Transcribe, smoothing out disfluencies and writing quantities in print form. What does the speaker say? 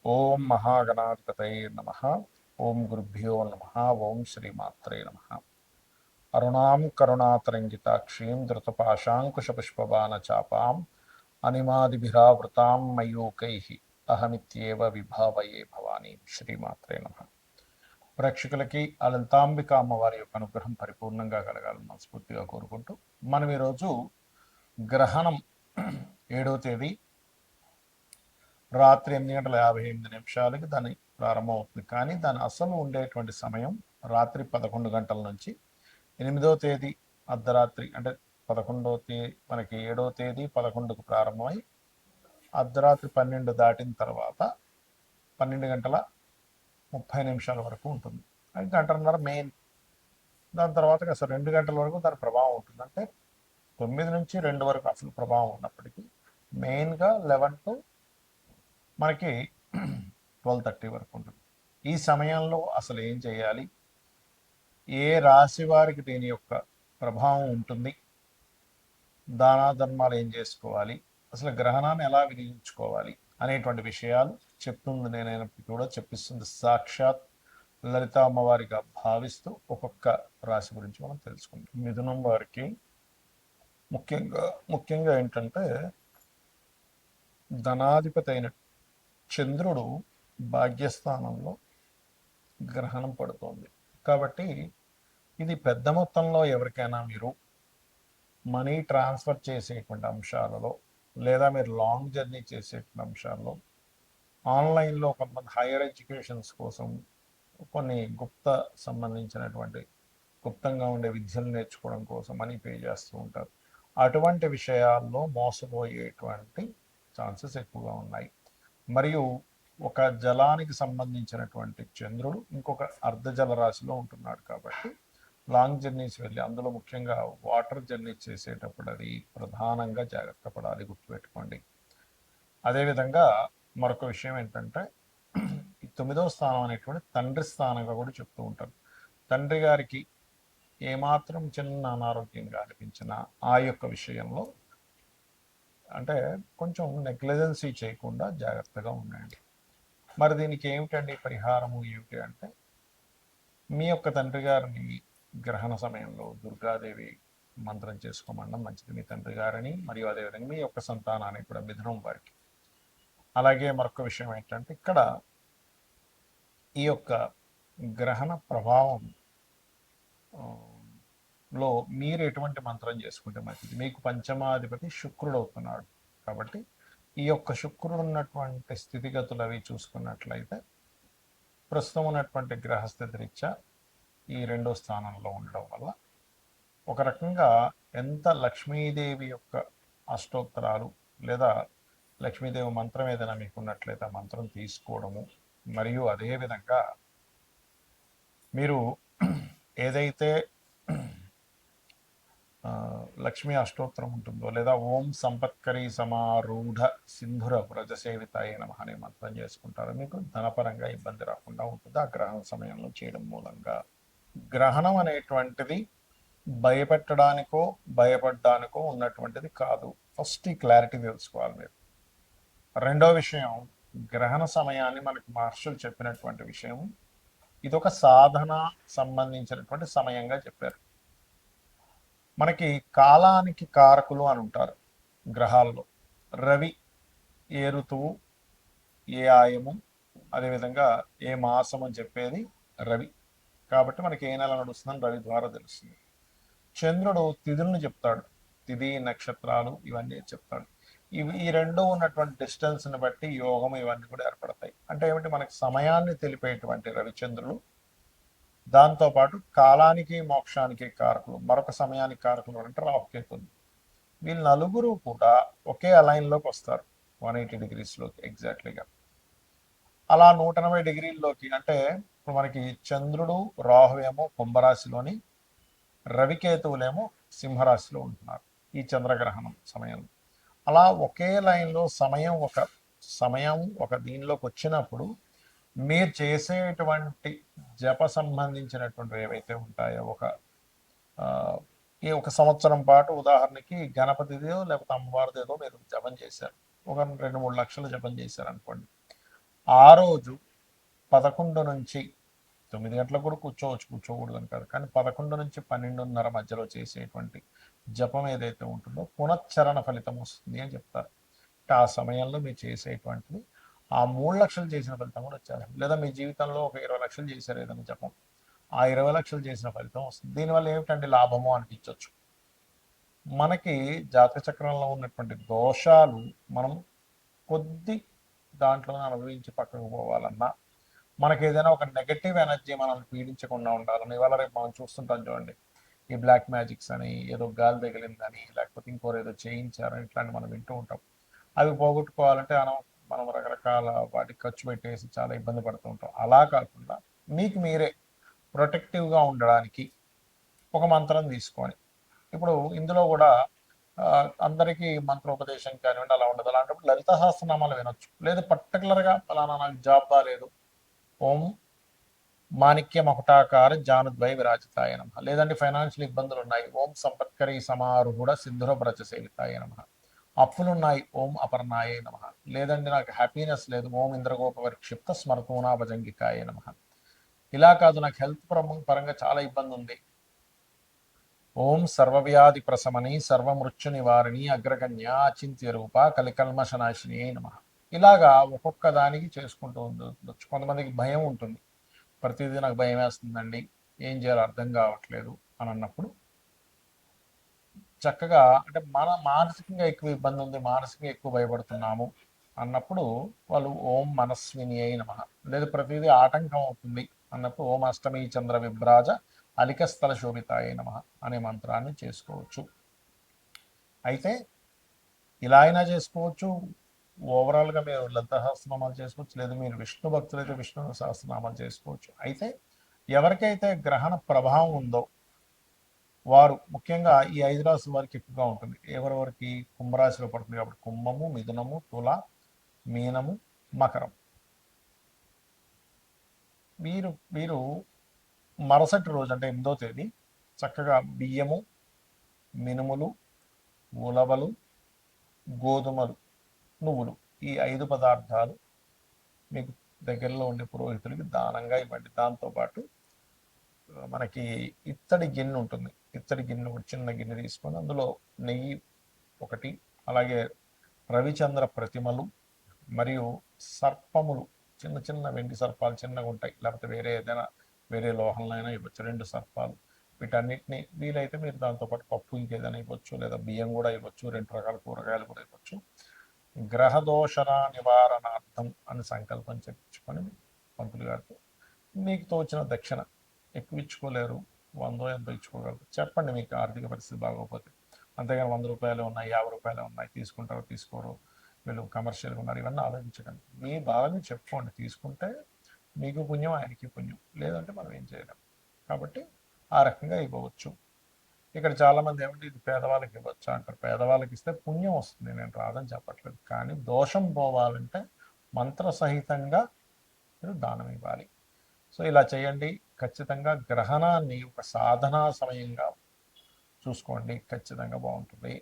ఓం మహాగణాధిపతయే నమః. ఓం గురుభ్యో నమః. ఓం శ్రీమాత్రే నమః. అరుణాం కరుణాతరంగితాక్షీం ధృతపాశాంకుశపుష్పబాణచాపాం అనిమాదిభిరావృతాం మయూకైః అహమిత్యేవ విభావయే భవానీ. శ్రీమాత్రే నమః. ప్రేక్షకులకి ఆ లలితాంబిక అమ్మవారి యొక్క అనుగ్రహం పరిపూర్ణంగా కలగాలని మనస్ఫూర్తిగా కోరుకుంటూ మనం ఈరోజు గ్రహణం 7వ తేదీ రాత్రి 8:58 దాని ప్రారంభం అవుతుంది. కానీ దాని అసలు ఉండేటువంటి సమయం రాత్రి 11 గంటల నుంచి 8వ తేదీ అర్ధరాత్రి, అంటే 11వ తేదీ మనకి 7వ తేదీ 11కు ప్రారంభమై అర్ధరాత్రి 12 దాటిన తర్వాత 12:30 వరకు ఉంటుంది. అది గంటన్నర మెయిన్. దాని తర్వాత అసలు 2 గంటల వరకు దాని ప్రభావం ఉంటుంది. అంటే 9 నుంచి 2 వరకు అసలు ప్రభావం ఉన్నప్పటికీ మెయిన్గా 11 టు మనకి 12:30 వరకు ఉంటుంది. ఈ సమయంలో అసలు ఏం చేయాలి, ఏ రాశి వారికి దీని యొక్క ప్రభావం ఉంటుంది, దాన ధర్మాలు ఏం చేసుకోవాలి, అసలు గ్రహణాన్ని ఎలా వినియోగించుకోవాలి అనేటువంటి విషయాలు చెప్తుంది. నేనైనప్పటికీ కూడా చెప్పిస్తుంది సాక్షాత్ లలిత అమ్మవారిగా భావిస్తూ ఒక్కొక్క రాశి గురించి మనం తెలుసుకుంటాం. మిథునం వారికి ముఖ్యంగా ఏంటంటే ధనాధిపతి అయిన చంద్రుడు భాగ్యస్థానంలో గ్రహణం పడుతోంది. కాబట్టి ఇది పెద్ద మొత్తంలో ఎవరికైనా మీరు మనీ ట్రాన్స్ఫర్ చేసేటువంటి అంశాలలో, లేదా మీరు లాంగ్ జర్నీ చేసేటువంటి అంశాల్లో, ఆన్లైన్లో కొంతమంది హైయర్ ఎడ్యుకేషన్స్ కోసం కొన్ని సంబంధించినటువంటి గుప్తంగా ఉండే విద్యలు నేర్చుకోవడం కోసం మనీ పే చేస్తూ ఉంటారు. అటువంటి విషయాల్లో మోసపోయేటువంటి ఛాన్సెస్ ఎక్కువగా ఉన్నాయి. మరియు ఒక జలానికి సంబంధించినటువంటి చంద్రుడు ఇంకొక అర్ధజల రాశిలో ఉంటున్నాడు. కాబట్టి లాంగ్ జర్నీస్ వెళ్ళి, అందులో ముఖ్యంగా వాటర్ జర్నీ చేసేటప్పుడు అది ప్రధానంగా జాగ్రత్త పడాలి, గుర్తుపెట్టుకోండి. అదేవిధంగా మరొక విషయం ఏంటంటే ఈ 9వ స్థానం అనేటువంటి తండ్రి స్థానంగా కూడా చెప్తూ ఉంటారు. తండ్రి గారికి ఏమాత్రం చిన్న అనారోగ్యంగా అనిపించినా ఆ యొక్క విషయంలో అంటే కొంచెం నెగ్లిజెన్సీ చేయకుండా జాగ్రత్తగా ఉండండి. మరి దీనికి ఏమిటండి పరిహారము ఏమిటి అంటే, మీ యొక్క తండ్రి గారిని గ్రహణ సమయంలో దుర్గాదేవి మంత్రం చేసుకోమనడం మంచిది. మీ తండ్రి గారిని మరియు అదేవిధంగా మీ యొక్క సంతానానికి కూడా, మిథునం వారికి. అలాగే మరొక విషయం ఏంటంటే, ఇక్కడ ఈ యొక్క గ్రహణ ప్రభావం లో మీరు ఎటువంటి మంత్రం చేసుకుంటే మంచిది. మీకు పంచమాధిపతి శుక్రుడు అవుతున్నాడు. కాబట్టి ఈ యొక్క శుక్రుడు ఉన్నటువంటి స్థితిగతులు అవి చూసుకున్నట్లయితే ప్రస్తుతం ఉన్నటువంటి గ్రహస్థితి రీత్యా ఈ 2వ స్థానంలో ఉండడం వల్ల ఒక రకంగా ఎంత లక్ష్మీదేవి యొక్క అష్టోత్తరాలు లేదా లక్ష్మీదేవి మంత్రం ఏదైనా మీకు ఉన్నట్లయితే ఆ మంత్రం తీసుకోవడము, మరియు అదేవిధంగా మీరు ఏదైతే లక్ష్మీ అష్టోత్తరం ఉంటుందో, లేదా ఓం సంపత్కరీ సమారూఢ సింధుర వ్రజసేవితాయ నమః అనే మంత్రం చేసుకుంటారు, మీకు ధనపరంగా ఇబ్బంది రాకుండా ఉంటుంది ఆ గ్రహణ సమయంలో చేయడం మూలంగా. గ్రహణం అనేటువంటిది భయపెట్టడానికో భయపడడానికో ఉన్నటువంటిది కాదు. ఫస్ట్ ఈ క్లారిటీ తెలుసుకోవాలి మీరు. రెండో విషయం, గ్రహణ సమయాన్ని మనకి మహర్షులు చెప్పినటువంటి విషయం, ఇదొక సాధన సంబంధించినటువంటి సమయంగా చెప్పారు. మనకి కాలానికి కారకులు అని ఉంటారు గ్రహాల్లో. రవి ఏ ఋతువు, ఏ ఆయము, అదేవిధంగా ఏ మాసం అని చెప్పేది రవి. కాబట్టి మనకి ఏ నెల నడుస్తుందని రవి ద్వారా తెలుస్తుంది. చంద్రుడు తిథులను చెప్తాడు, తిథి నక్షత్రాలు ఇవన్నీ చెప్తాడు. ఈ రెండు ఉన్నటువంటి డిస్టెన్స్ని బట్టి యోగం ఇవన్నీ కూడా ఏర్పడతాయి. అంటే ఏమిటి, మనకి సమయాన్ని తెలిపేటువంటి రవిచంద్రులు, దాంతోపాటు కాలానికి మోక్షానికి కారకులు, మరొక సమయానికి కారకులు అంటే రాహుకేతులు. వీళ్ళు నలుగురు కూడా ఒకే అలైన్లోకి వస్తారు 180 డిగ్రీస్లోకి ఎగ్జాక్ట్లీగా. అలా 180 డిగ్రీల్లోకి అంటే ఇప్పుడు మనకి చంద్రుడు రాహు ఏమో కుంభరాశిలోని, రవికేతువులేమో సింహరాశిలో ఉంటున్నారు ఈ చంద్రగ్రహణం సమయంలో. అలా ఒకే లైన్లో సమయం ఒక దీనిలోకి వచ్చినప్పుడు మీరు చేసేటువంటి జప సంబంధించినటువంటివి ఏవైతే ఉంటాయో, ఒక సంవత్సరం పాటు ఉదాహరణకి గణపతిదో లేకపోతే అమ్మవారిదేదో మీరు జపం చేశారు, ఒక 2-3 లక్షలు జపం చేశారు అనుకోండి. ఆ రోజు 11 నుంచి 9 గంటలకు కూడా కూర్చోవచ్చు, కూర్చోకూడదు అని కాదు, కానీ 11 నుంచి 12:30 మధ్యలో చేసేటువంటి జపం ఏదైతే ఉంటుందో పునశ్చరణ ఫలితం వస్తుంది అని చెప్తారు. అంటే ఆ సమయంలో మీరు చేసేటువంటిది ఆ 3 లక్షలు చేసిన ఫలితం కూడా వచ్చేస్తుంది. లేదా మీ జీవితంలో ఒక 20 లక్షలు చేశారు ఏదైనా జపం, ఆ 20 లక్షలు చేసిన ఫలితం వస్తుంది. దీనివల్ల ఏమిటంటే లాభము అనిపించవచ్చు. మనకి జాతక చక్రంలో ఉన్నటువంటి దోషాలు మనం కొద్ది దాంట్లోనే అనుభవించి పక్కకు పోవాలన్నా, మనకి ఏదైనా ఒక నెగటివ్ ఎనర్జీ మనల్ని పీడించకుండా ఉండాలని, ఇవాళ రేపు మనం చూస్తుంటాం చూడండి, ఈ బ్లాక్ మ్యాజిక్స్ అని, ఏదో గాలి తగిలిందని, లేకపోతే ఇంకోరు ఏదో చేయించారని, ఇట్లాంటి మనం వింటూ ఉంటాం. అవి పోగొట్టుకోవాలంటే మనం రకరకాల వాటికి ఖర్చు పెట్టేసి చాలా ఇబ్బంది పడుతూ ఉంటాం. అలా కాకుండా మీకు మీరే ప్రొటెక్టివ్గా ఉండడానికి ఒక మంత్రం తీసుకొని, ఇప్పుడు ఇందులో కూడా అందరికీ మంత్రోపదేశం కానివ్వండి అలా ఉండదు. అలాంటప్పుడు లలిత సహస్రనామాలు వినొచ్చు. లేదు పర్టికులర్గా ఫలానా నాకు జాబ్ బాగాలేదు, ఓం మాణిక్య మకుటాకార జానుద్వై విరాజితాయ నమ. లేదంటే ఫైనాన్షియల్ ఇబ్బందులు ఉన్నాయి, ఓం సంపత్కరీ సమారుహుడ సిద్ధుర బ్రజ సేవితాయ నమ. అప్పులున్నాయి, ఓం అపర్ణాయ నమ. లేదంటే నాకు హ్యాపీనెస్ లేదు, ఓం ఇంద్రగోప విక్షిప్త స్మరతూనా భజంగికాయ నమ. ఇలా కాదు, నాకు హెల్త్ పరంగా చాలా ఇబ్బంది ఉంది, ఓం సర్వవ్యాధి ప్రశమని సర్వమృత్యు నివారిణి అగ్రగణ్య అచింత్య రూప కలికల్మషనాశిని నమ. ఇలాగా ఒక్కొక్క దానికి చేసుకుంటూ ఉండొచ్చు. కొంతమందికి భయం ఉంటుంది, ప్రతిదీ నాకు భయం వేస్తుందండి, ఏం చేయాలో అర్థం కావట్లేదు అని అన్నప్పుడు చక్కగా, అంటే మన మానసికంగా ఎక్కువ ఇబ్బంది ఉంది, మానసికంగా ఎక్కువ భయపడుతున్నాము అన్నప్పుడు వాళ్ళు ఓం మనస్విని అయి నమ. లేదు ప్రతిదీ ఆటంకం అవుతుంది అన్నప్పుడు ఓం అష్టమి చంద్ర విభ్రాజ అలికస్థల శోభితాయ నమ అనే మంత్రాన్ని చేసుకోవచ్చు. అయితే ఇలా అయినా చేసుకోవచ్చు, ఓవరాల్గా మీరు లలిత సహస్రనామాలు చేసుకోవచ్చు, లేదు మీరు విష్ణు భక్తులైతే విష్ణు సహస్రనామాలు చేసుకోవచ్చు. అయితే ఎవరికైతే గ్రహణ ప్రభావం ఉందో వారు ముఖ్యంగా ఈ 5 రాశుల వారికి ఎక్కువగా ఉంటుంది. ఎవరెవరికి కుంభరాశిలో పడుతుంది కాబట్టి కుంభము, మిథునము, తుల, మీనము, మకరం. వీరు వీరు మరుసటి రోజు అంటే 8వ తేదీ చక్కగా బియ్యము, మినుములు, ఉలవలు, గోధుమలు, నువ్వులు, ఈ 5 పదార్థాలు మీకు దగ్గరలో ఉండే పురోహితులకి దానంగా ఇవ్వండి. దాంతోపాటు మనకి ఇత్తడి గిన్నె ఉంటుంది, ఇత్తడి గిన్నె ఒక చిన్న గిన్నె తీసుకొని అందులో నెయ్యి ఒకటి, అలాగే రవిచంద్ర ప్రతిమలు మరియు సర్పములు, చిన్న చిన్న వెండి సర్పాలు చిన్నగా ఉంటాయి, లేకపోతే వేరే ఏదైనా వేరే లోహంలో అయినా ఇవ్వచ్చు, 2 సర్పాలు. వీటన్నిటిని వీలైతే మీరు దాంతోపాటు పప్పు ఇంకేదైనా ఇవ్వచ్చు, లేదా బియ్యం కూడా ఇవ్వచ్చు, 2 రకాల కూరగాయలు కూడా ఇవ్వచ్చు. గ్రహదోషణ నివారణార్థం అని సంకల్పం చెప్పించుకొని పంతులు గారితో మీకు తోచిన దక్షిణ ఎక్కువ ఇచ్చుకోలేరు, 100 ఎంతో ఇచ్చుకోగలరు, చెప్పండి మీకు ఆర్థిక పరిస్థితి బాగోకపోతే. అంతేగాని 100 రూపాయలు ఉన్నాయి, 50 రూపాయలు ఉన్నాయి, తీసుకుంటారో తీసుకోరు, వీళ్ళు కమర్షియల్గా ఉన్నారు, ఇవన్నీ ఆలోచించకండి. మీ బాధని చెప్పుకోండి, తీసుకుంటే మీకు పుణ్యం ఆయనకి పుణ్యం, లేదంటే మనం ఏం చేయలేం. కాబట్టి ఆ రకంగా ఇవ్వవచ్చు. ఇక్కడ చాలామంది ఏమంటే ఇది పేదవాళ్ళకి ఇవ్వచ్చా అంటారు. పేదవాళ్ళకి ఇస్తే పుణ్యం వస్తుంది, నేను రాదని చెప్పట్లేదు, కానీ దోషం పోవాలంటే మంత్రసహితంగా మీరు దానం ఇవ్వాలి. సో ఇలా చేయండి. ఖచ్చితంగా గ్రహణాన్ని ఒక సాధనా సమయంగా చూసుకోండి, ఖచ్చితంగా బాగుంటుంది.